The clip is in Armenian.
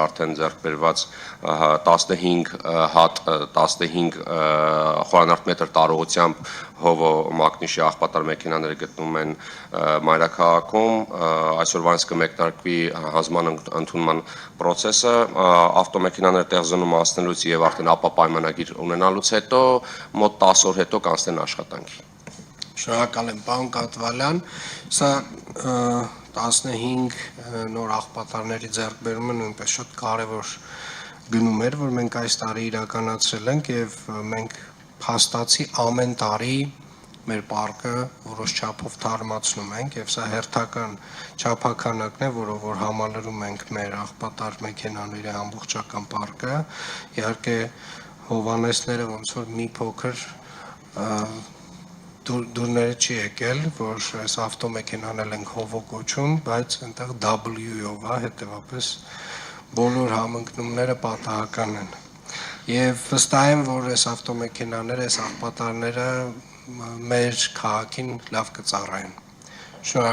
Արդեն ձեռք բերված 15 հատ 15 խորանարդ մետր տարողությամբ հովո մակնիշի աղբատար մեքենաները գտնվում են մայրաքաղաքում, այսօրվանից կմեկնարկվի հանձնման ընդունման պրոցեսը, ավտոմեքենաները տեղզոնում հասնելուց եւ արդեն ապա պայմանագիր ունենալուց հետո մոտ 10 օր հետո կանցնեն աշխատանքի։ Շնորհակալ եմ, պարոն Կատվալյան, սա 15 նոր աղբատարների ձեռքբերումը նույնպես շատ կարևոր գնում էր, որ մենք այս տարի իրականացրել ենք եւ մենք փաստացի ամեն տարի մեր պարկը որոշ չափով թարմացնում ենք եւ սա հերթական չափականակն է, որով որ համալրում ենք մեր աղբատար մեքենաների ամբողջական պարկը, իհարկե հովանեսները ոնց որ մի փոքր դուրները չի եկել, որ այս ավտոմեքենան ենք հովո կոչում, բայց այնտեղ W-ով է, հետեւապես բոլոր համընկնումները պատահական են։ Եվ վստահ եմ, որ այս ավտոմեքենաները, այս աղբատարները մեր քաղաքին լավ կծառայեն։